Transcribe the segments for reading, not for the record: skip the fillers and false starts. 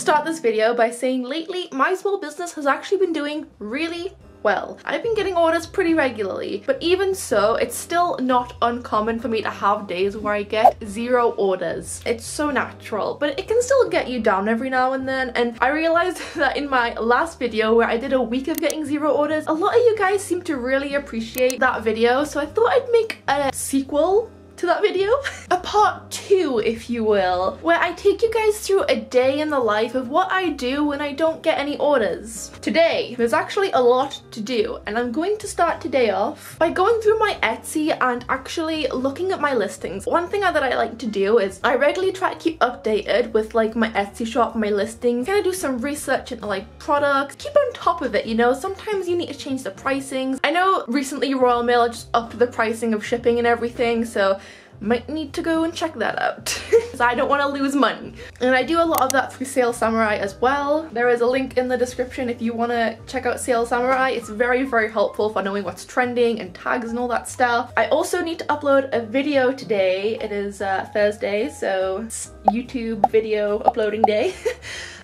start this video by saying lately my small business has actually been doing really well. I've been getting orders pretty regularly, but even so, it's still not uncommon for me to have days where I get 0 orders. It's so natural, but it can still get you down every now and then, and I realized that in my last video where I did a week of getting 0 orders, a lot of you guys seem to really appreciate that video, so I thought I'd make a sequel to that video. A part 2, if you will, where I take you guys through a day in the life of what I do when I don't get any orders. Today, there's actually a lot to do, and I'm going to start today off by going through my Etsy and actually looking at my listings. One thing that I like to do is I regularly try to keep updated with like my Etsy shop, my listings, kind of do some research into like products, keep on top of it, you know. Sometimes you need to change the pricings. I know recently Royal Mail just upped the pricing of shipping and everything, so might need to go and check that out because I don't want to lose money. And I do a lot of that through Sales Samurai as well. There is a link in the description if you want to check out Sales Samurai. It's very, very helpful for knowing what's trending and tags and all that stuff. I also need to upload a video today. It is Thursday, so it's YouTube video uploading day.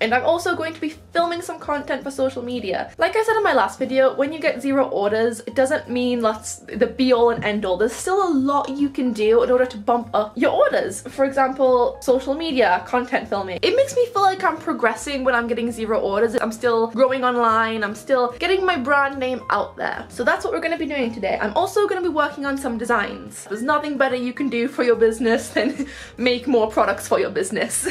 And I'm also going to be filming some content for social media. Like I said in my last video, when you get 0 orders, it doesn't mean that's the be all and end all. There's still a lot you can do in order to bump up your orders. For example, social media, content filming. It makes me feel like I'm progressing when I'm getting 0 orders. I'm still growing online. I'm still getting my brand name out there. So that's what we're going to be doing today. I'm also going to be working on some designs. There's nothing better you can do for your business than make more products for your business.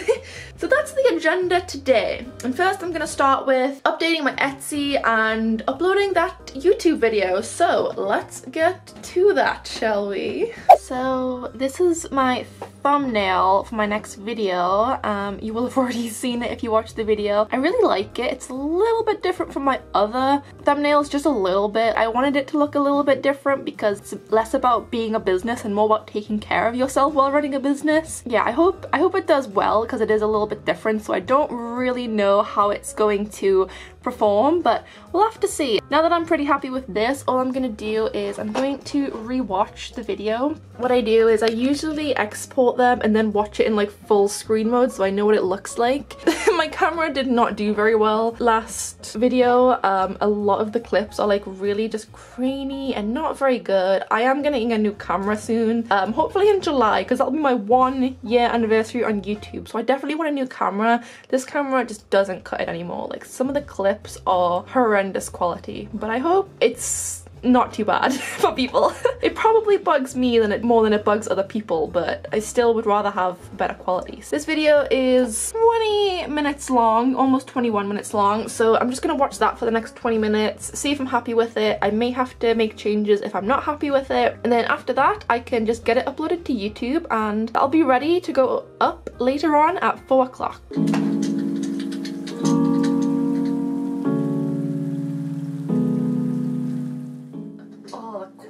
So that's the agenda today. And first I'm gonna start with updating my Etsy and uploading that YouTube video. So let's get to that, shall we? So this is my thumbnail for my next video. You will have already seen it if you watched the video. I really like it. It's a little bit different from my other thumbnails, just a little bit. I wanted it to look a little bit different because it's less about being a business and more about taking care of yourself while running a business. Yeah, I hope it does well because it is a little bit different, so I don't really know how it's going to perform, but we'll have to see. Now that I'm pretty happy with this, all I'm gonna do is I'm going to rewatch the video. What I do is I usually export them and then watch it in like full screen mode so I know what it looks like. My camera did not do very well last video. A lot of the clips are like really just grainy and not very good. I am getting a new camera soon, hopefully in July, because that'll be my 1-year anniversary on YouTube, so I definitely want a new camera. This camera just doesn't cut it anymore. Like some of the clips are horrendous quality, but I hope it's not too bad for people. It probably bugs me more than it bugs other people, but I still would rather have better quality. This video is 20 minutes long, almost 21 minutes long, so I'm just gonna watch that for the next 20 minutes, see if I'm happy with it. I may have to make changes if I'm not happy with it, and then after that I can just get it uploaded to YouTube and I'll be ready to go up later on at 4 o'clock.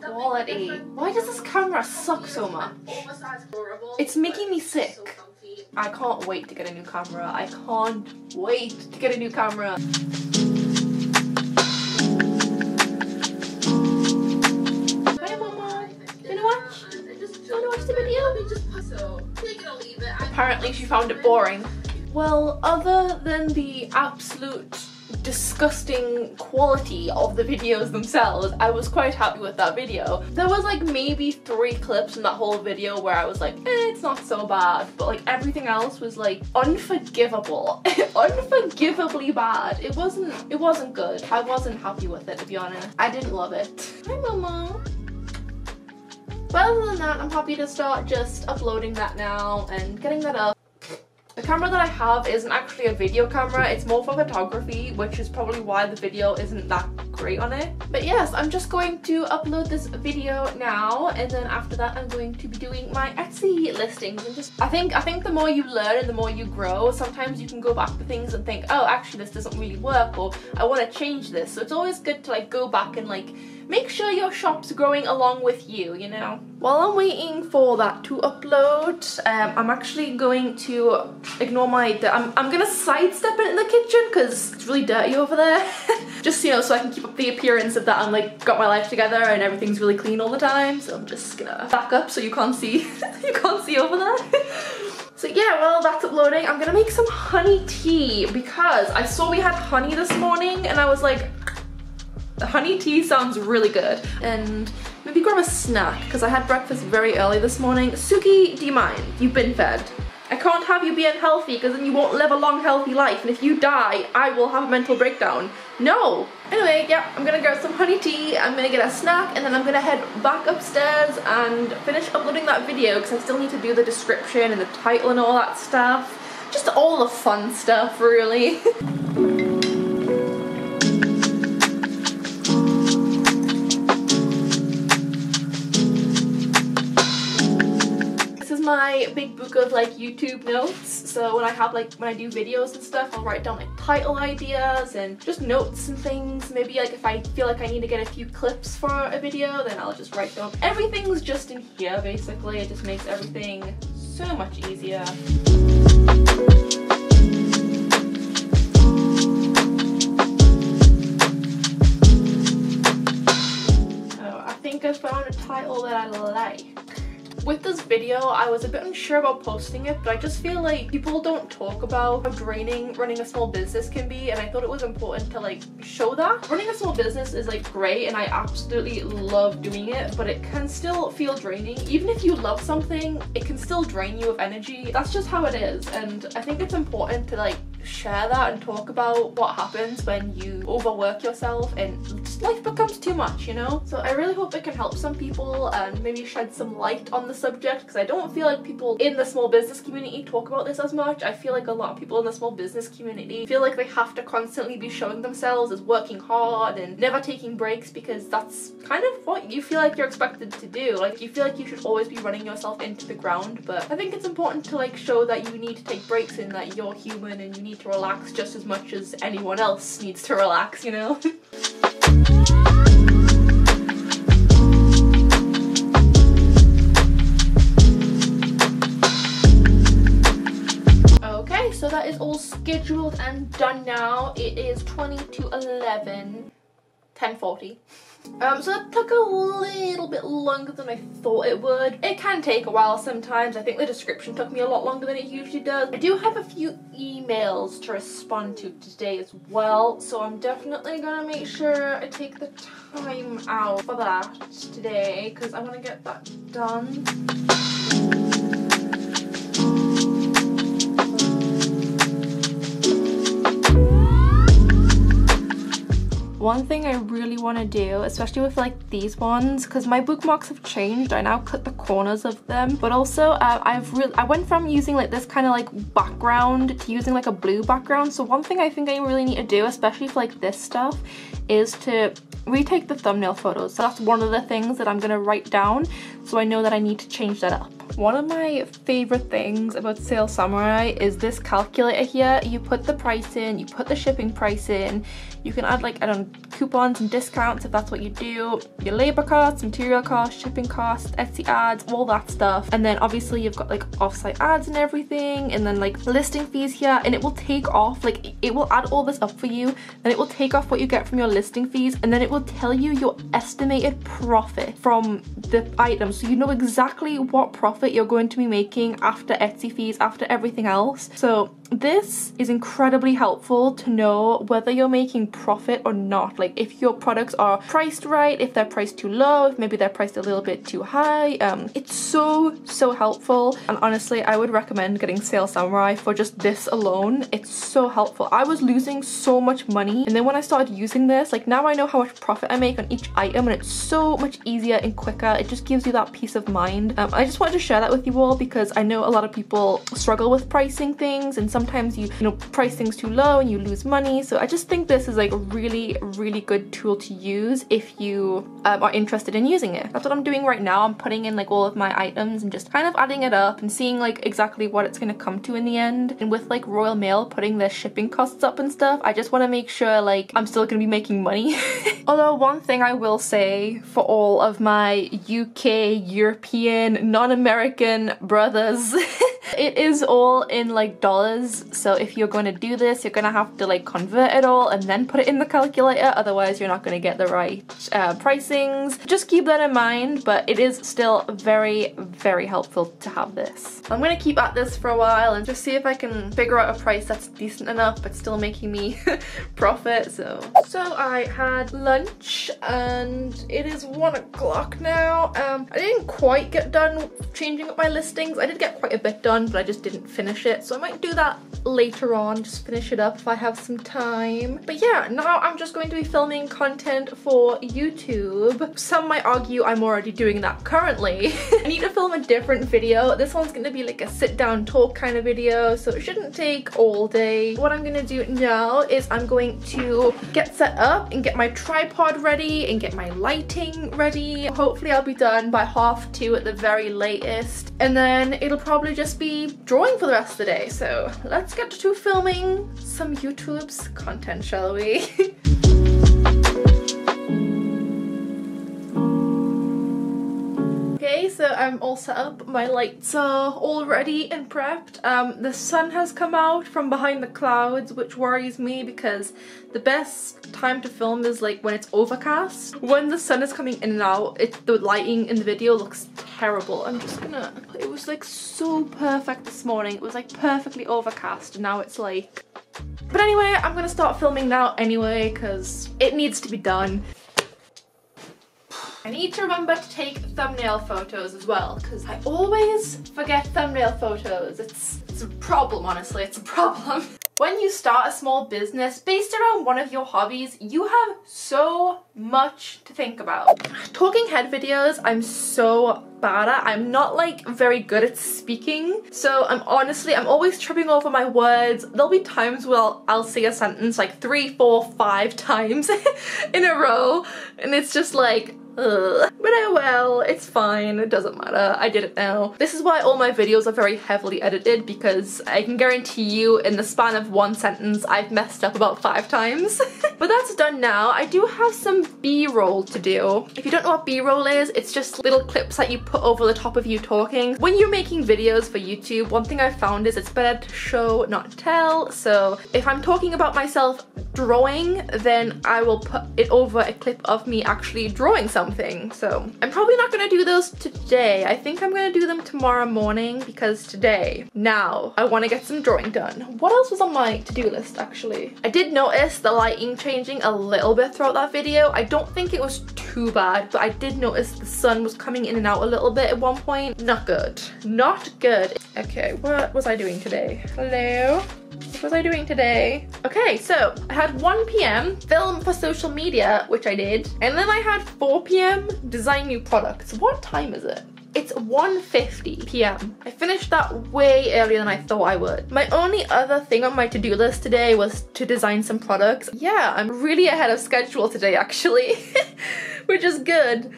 Quality. Why does this camera suck so much? It's making me sick. I can't wait to get a new camera. I can't wait to get a new camera. Bye, Mama. Gonna watch the video? Apparently she found it boring. Well, other than the absolute disgusting quality of the videos themselves, I was quite happy with that video. There was like maybe 3 clips in that whole video where I was like, it's not so bad, but like everything else was like unforgivable. Unforgivably bad. It wasn't good. I wasn't happy with it, to be honest. I didn't love it. Hi, Mama. But other than that, I'm happy to start just uploading that now and getting that up. The camera that I have isn't actually a video camera, it's more for photography, which is probably why the video isn't that great on it. But yes, I'm just going to upload this video now, and then after that I'm going to be doing my Etsy listings. And just I think the more you learn and the more you grow, sometimes you can go back to things and think, oh, actually this doesn't really work, or I want to change this. So it's always good to like go back and like make sure your shop's growing along with you, you know? While I'm waiting for that to upload, I'm actually going to ignore I'm gonna sidestep it in the kitchen because it's really dirty over there. Just, you know, so I can keep up the appearance of that I'm like got my life together and everything's really clean all the time. So I'm just gonna back up so you can't see, you can't see over there. So yeah, well, that's uploading. I'm gonna make some honey tea because I saw we had honey this morning and I was like, honey tea sounds really good. And maybe grab a snack because I had breakfast very early this morning. Suki, do you mind? You've been fed. I can't have you be unhealthy because then you won't live a long, healthy life. And if you die, I will have a mental breakdown. No. Anyway, yeah, I'm gonna grab some honey tea, I'm gonna get a snack, and then I'm gonna head back upstairs and finish uploading that video because I still need to do the description and the title and all that stuff. Just all the fun stuff, really. My big book of like YouTube notes, so when I do videos and stuff, I'll write down like title ideas and just notes and things. Maybe like if I feel like I need to get a few clips for a video, then I'll just write them. Everything's just in here basically. It just makes everything so much easier. So I think I found a title that I like. With this video, I was a bit unsure about posting it, but I just feel like people don't talk about how draining running a small business can be, and I thought it was important to like show that. Running a small business is like great and I absolutely love doing it, but it can still feel draining. Even if you love something, it can still drain you of energy. That's just how it is, and I think it's important to like share that and talk about what happens when you overwork yourself and just life becomes too much, you know? So I really hope it can help some people and maybe shed some light on the subject, because I don't feel like people in the small business community talk about this as much. I feel like a lot of people in the small business community feel like they have to constantly be showing themselves as working hard and never taking breaks, because that's kind of what you feel like you're expected to do. Like, you feel like you should always be running yourself into the ground, but I think it's important to like show that you need to take breaks and that you're human and you need to relax just as much as anyone else needs to relax, you know? Okay, so that is all scheduled and done now. It is 20 to 11, 10:40. So that took a little bit longer than I thought it would. It can take a while sometimes. I think the description took me a lot longer than it usually does. I do have a few emails to respond to today as well, so I'm definitely gonna make sure I take the time out for that today because I want to get that done. One thing I really want to do, especially with like these ones, because my bookmarks have changed, I now cut the corners of them, but also I went from using like this kind of like background to using like a blue background. So one thing I think I really need to do, especially for like this stuff, is to retake the thumbnail photos. So that's one of the things that I'm gonna write down, so I know that I need to change that up. One of my favorite things about Sale Samurai is this calculator here. You put the price in, you put the shipping price in, you can add like, I don't know, coupons and discounts if that's what you do, your labor costs, material costs, shipping costs, Etsy ads, all that stuff. And then obviously you've got like offsite ads and everything, and then like listing fees here, and it will take off, like it will add all this up for you, and it will take off what you get from your listing fees, and then it will tell you your estimated profit from the item, so you know exactly what profit you're going to be making after Etsy fees, after everything else. So this is incredibly helpful to know whether you're making profit or not. Like if your products are priced right, if they're priced too low, if maybe they're priced a little bit too high. It's so helpful, and honestly I would recommend getting Sale Samurai for just this alone. It's so helpful. I was losing so much money, and then when I started using this, like now I know how much profit I make on each item, and it's so much easier and quicker. It just gives you that peace of mind. I just wanted to share that with you all because I know a lot of people struggle with pricing things, and sometimes you know price things too low and you lose money. So I just think this is like a really good tool to use if you are interested in using it. That's what I'm doing right now. I'm putting in like all of my items and just kind of adding it up and seeing like exactly what it's going to come to in the end. And with like Royal Mail putting their shipping costs up and stuff, I just want to make sure like I'm still going to be making money. Although one thing I will say for all of my UK, European, non-American brothers It is all in like dollars, so if you're going to do this, you're going to have to like convert it all and then put it in the calculator, otherwise you're not going to get the right pricings. Just keep that in mind, but it is still very, very helpful to have this. I'm going to keep at this for a while and just see if I can figure out a price that's decent enough but still making me profit. So I had lunch and it is 1 o'clock now. I didn't quite get done changing up my listings. I did get quite a bit done, but I just didn't finish it, so I might do that later on, just finish it up if I have some time. But yeah, now I'm just going to be filming content for YouTube. Some might argue I'm already doing that currently. I need to film a different video. This one's going to be like a sit down talk kind of video, so it shouldn't take all day. What I'm going to do now is I'm going to get set up and get my tripod ready and get my lighting ready. Hopefully I'll be done by 2:30 at the very latest, and then it'll probably just be drawing for the rest of the day. So let's get to filming some YouTube's content, shall we? Okay, so I'm all set up. My lights are all ready and prepped. The sun has come out from behind the clouds, which worries me because the best time to film is like when it's overcast. When the sun is coming in and out, the lighting in the video looks terrible. It was like so perfect this morning. It was like perfectly overcast, and now it's like... But anyway, I'm gonna start filming now anyway because it needs to be done. I need to remember to take thumbnail photos as well, because I always forget thumbnail photos. It's a problem, honestly, it's a problem. When you start a small business based around one of your hobbies, you have so much to think about. Talking head videos, I'm so bad at. I'm not like very good at speaking, so I'm always tripping over my words. There'll be times where I'll say a sentence like 3, 4, 5 times in a row, and it's just like, ugh. But oh well, it's fine, it doesn't matter, I did it now. This is why all my videos are very heavily edited, because I can guarantee you in the span of one sentence I've messed up about 5 times. But that's done now. I do have some B-roll to do. If you don't know what B-roll is, it's just little clips that you put over the top of you talking. When you're making videos for YouTube, one thing I've found is it's better to show, not tell. So if I'm talking about myself drawing, then I will put it over a clip of me actually drawing something. So I'm probably not gonna do those today. I think I'm gonna do them tomorrow morning, because today, now, I wanna get some drawing done. What else was on my to-do list actually? I did notice the lighting changing a little bit throughout that video. I don't think it was too bad, but I did notice the sun was coming in and out a little bit at one point. Not good. Not good. Okay, what was I doing today? Hello? What was I doing today? Okay, so I had 1 p.m. film for social media, which I did, and then I had 4 p.m. design new products. What time is it? It's 1:50 p.m. I finished that way earlier than I thought I would. My only other thing on my to-do list today was to design some products. Yeah, I'm really ahead of schedule today actually, which is good.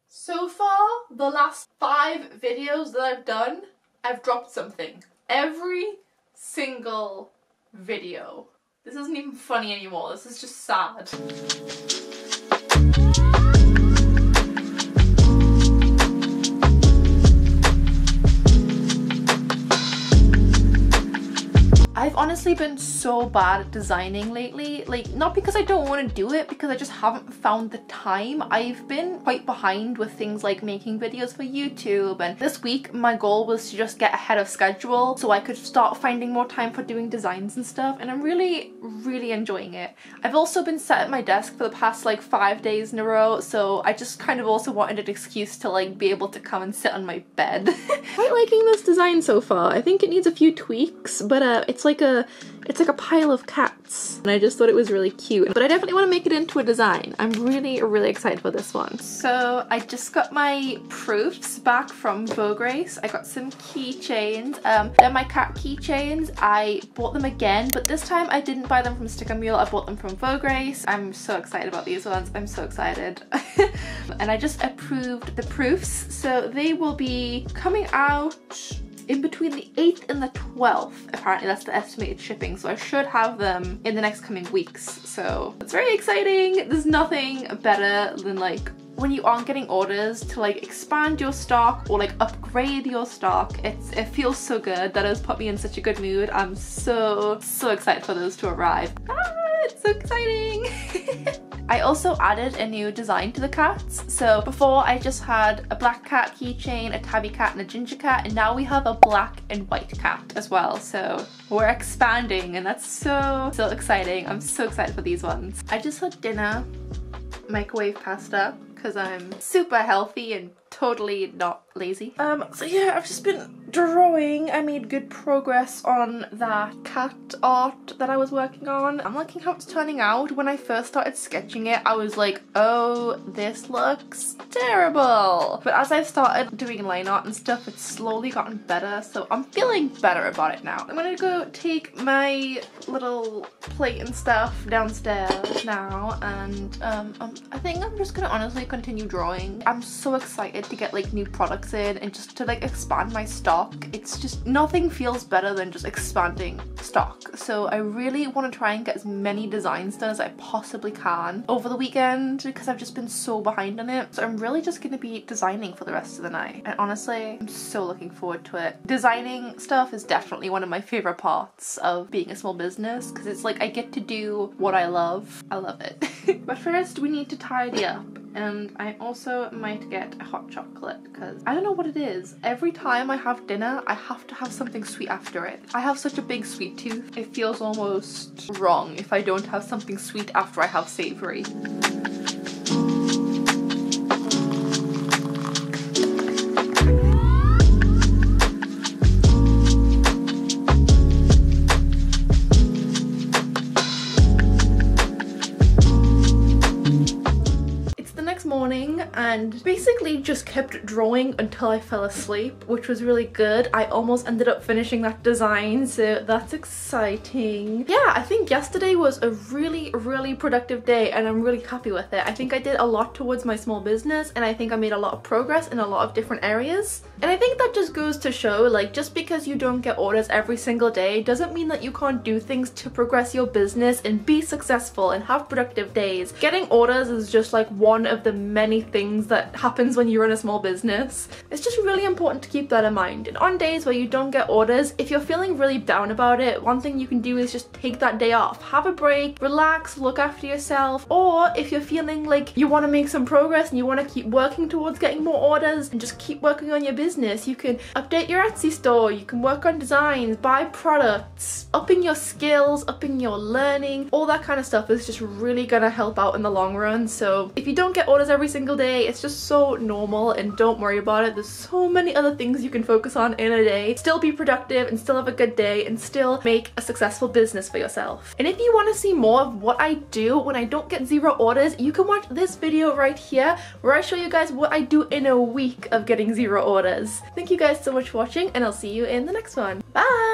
So far, the last 5 videos that I've done, I've dropped something. Every single video. This isn't even funny anymore, this is just sad. I've honestly been so bad at designing lately, like not because I don't want to do it, because I just haven't found the time. I've been quite behind with things like making videos for YouTube, and this week my goal was to just get ahead of schedule so I could start finding more time for doing designs and stuff, and I'm really enjoying it. I've also been sat at my desk for the past like 5 days in a row, so I just kind of also wanted an excuse to like be able to come and sit on my bed. Quite liking this design so far. I think it needs a few tweaks, but it's like a pile of cats, and I just thought it was really cute. But I definitely want to make it into a design. I'm really excited for this one. So I just got my proofs back from Vogue Race. I got some keychains. They're my cat keychains. I bought them again, but this time I didn't buy them from Sticker Mule. I bought them from Vogue Race. I'm so excited about these ones. I'm so excited. And I just approved the proofs, so they will be coming out in between the 8th and the 12th. Apparently that's the estimated shipping, so I should have them in the next coming weeks. So it's very exciting. There's nothing better than like when you aren't getting orders to like expand your stock or like upgrade your stock. It feels so good. That has put me in such a good mood. I'm so excited for those to arrive. It's so exciting. I also added a new design to the cats. So before I just had a black cat keychain, a tabby cat and a ginger cat, and now we have a black and white cat as well. So we're expanding and that's so exciting. I'm so excited for these ones. I just had dinner, microwave pasta, because I'm super healthy and totally not lazy. So yeah, I've just been drawing. I made good progress on that cat art that I was working on. I'm liking how it's turning out. When I first started sketching it, I was like, oh, this looks terrible. But as I've started doing line art and stuff, it's slowly gotten better, so I'm feeling better about it now. I'm gonna go take my little plate and stuff downstairs now, and I think I'm just gonna honestly continue drawing. I'm so excited to get like new products in and just to like expand my stock. It's just, nothing feels better than just expanding stock. So I really want to try and get as many designs done as I possibly can over the weekend because I've just been so behind on it. So I'm really just going to be designing for the rest of the night, and honestly I'm so looking forward to it. Designing stuff is definitely one of my favorite parts of being a small business because it's like I get to do what I love. I love it. But first we need to tidy up. And I also might get a hot chocolate because I don't know what it is. Every time I have dinner, I have to have something sweet after it. I have such a big sweet tooth. It feels almost wrong if I don't have something sweet after I have savory. Morning and basically just kept drawing until I fell asleep, which was really good. I almost ended up finishing that design, so that's exciting. Yeah, I think yesterday was a really productive day and I'm really happy with it. I think I did a lot towards my small business and I think I made a lot of progress in a lot of different areas. And I think that just goes to show, like, just because you don't get orders every single day doesn't mean that you can't do things to progress your business and be successful and have productive days. Getting orders is just like one of the many things that happens when you run a small business. It's just really important to keep that in mind. And on days where you don't get orders, if you're feeling really down about it, one thing you can do is just take that day off. Have a break, relax, look after yourself. Or if you're feeling like you want to make some progress and you want to keep working towards getting more orders and just keep working on your business, you can update your Etsy store, you can work on designs, buy products, upping your skills, upping your learning. All that kind of stuff is just really gonna help out in the long run. So if you don't get orders every single day, it's just so normal and don't worry about it. There's so many other things you can focus on in a day, still be productive and still have a good day and still make a successful business for yourself. And if you want to see more of what I do when I don't get 0 orders, you can watch this video right here where I show you guys what I do in a week of getting 0 orders. Thank you guys so much for watching and I'll see you in the next one. Bye!